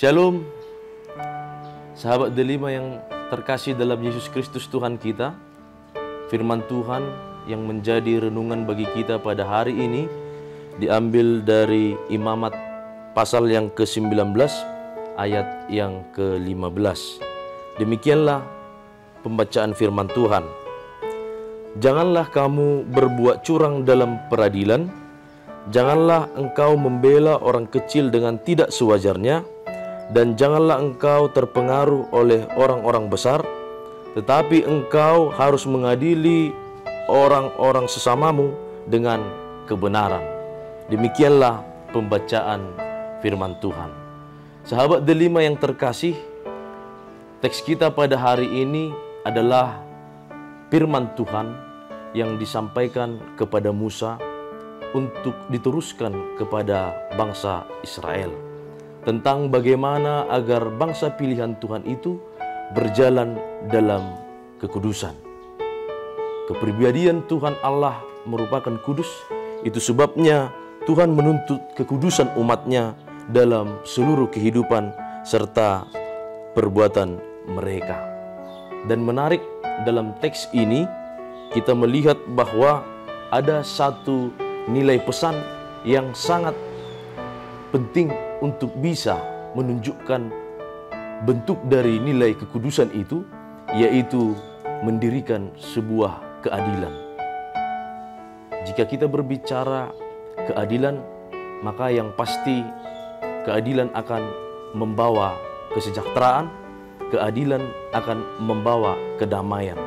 Shalom, sahabat delima yang terkasih dalam Yesus Kristus Tuhan kita. Firman Tuhan yang menjadi renungan bagi kita pada hari ini diambil dari Imamat pasal yang ke-19 ayat yang ke-15. Demikianlah pembacaan firman Tuhan. Janganlah kamu berbuat curang dalam peradilan. Janganlah engkau membela orang kecil dengan tidak sewajarnya, dan janganlah engkau terpengaruh oleh orang-orang besar, tetapi engkau harus mengadili orang-orang sesamamu dengan kebenaran. Demikianlah pembacaan firman Tuhan. Sahabat delima yang terkasih, teks kita pada hari ini adalah firman Tuhan yang disampaikan kepada Musa untuk diteruskan kepada bangsa Israel, tentang bagaimana agar bangsa pilihan Tuhan itu berjalan dalam kekudusan. Kepribadian Tuhan Allah merupakan kudus, itu sebabnya Tuhan menuntut kekudusan umatnya dalam seluruh kehidupan serta perbuatan mereka. Dan menarik, dalam teks ini kita melihat bahwa ada satu nilai pesan yang sangat penting untuk bisa menunjukkan bentuk dari nilai kekudusan itu, yaitu mendirikan sebuah keadilan. Jika kita berbicara keadilan, maka yang pasti keadilan akan membawa kesejahteraan, keadilan akan membawa kedamaian.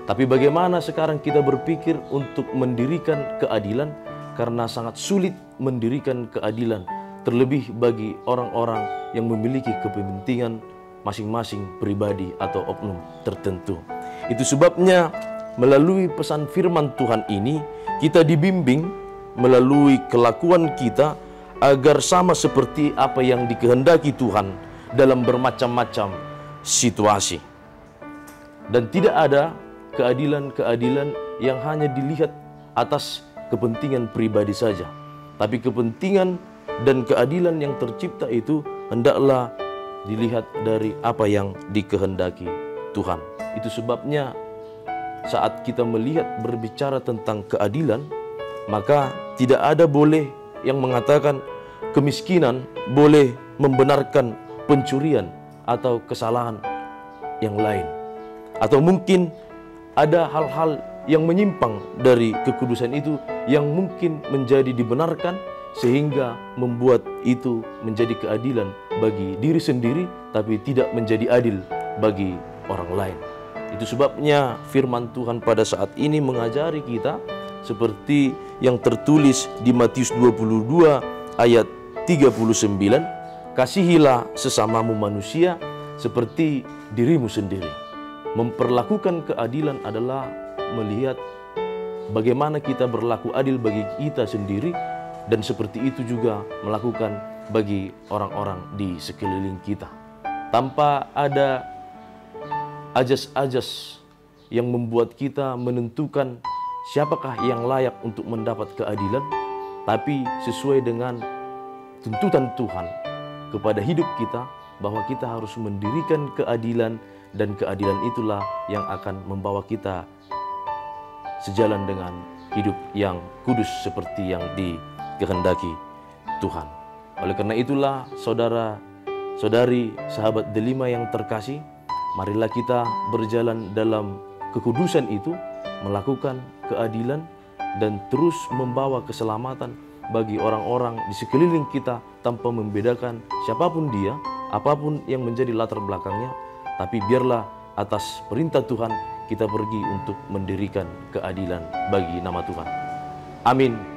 Tapi bagaimana sekarang kita berpikir untuk mendirikan keadilan, karena sangat sulit mendirikan keadilan, terlebih bagi orang-orang yang memiliki kepentingan masing-masing pribadi atau oknum tertentu. Itu sebabnya melalui pesan firman Tuhan ini, kita dibimbing melalui kelakuan kita agar sama seperti apa yang dikehendaki Tuhan dalam bermacam-macam situasi. Dan tidak ada keadilan-keadilan yang hanya dilihat atas kepentingan pribadi saja, tapi kepentingan dan keadilan yang tercipta itu hendaklah dilihat dari apa yang dikehendaki Tuhan. Itu sebabnya saat kita melihat berbicara tentang keadilan, maka tidak ada boleh yang mengatakan kemiskinan boleh membenarkan pencurian atau kesalahan yang lain. Atau mungkin ada hal-hal yang menyimpang dari kekudusan itu yang mungkin menjadi dibenarkan, sehingga membuat itu menjadi keadilan bagi diri sendiri, tapi tidak menjadi adil bagi orang lain. Itu sebabnya firman Tuhan pada saat ini mengajari kita seperti yang tertulis di Matius 22 ayat 39, kasihilah sesamamu manusia seperti dirimu sendiri. Memperlakukan keadilan adalah melihat bagaimana kita berlaku adil bagi kita sendiri, dan seperti itu juga melakukan bagi orang-orang di sekeliling kita, tanpa ada ajas-ajas yang membuat kita menentukan siapakah yang layak untuk mendapat keadilan, tapi sesuai dengan tuntutan Tuhan kepada hidup kita, bahwa kita harus mendirikan keadilan, dan keadilan itulah yang akan membawa kita sejalan dengan hidup yang kudus seperti yang dikehendaki Tuhan. Oleh karena itulah, saudara-saudari, sahabat delima yang terkasih, marilah kita berjalan dalam kekudusan itu, melakukan keadilan, dan terus membawa keselamatan bagi orang-orang di sekeliling kita tanpa membedakan siapapun dia, apapun yang menjadi latar belakangnya. Tapi biarlah atas perintah Tuhan kita pergi untuk mendirikan keadilan bagi nama Tuhan. Amin.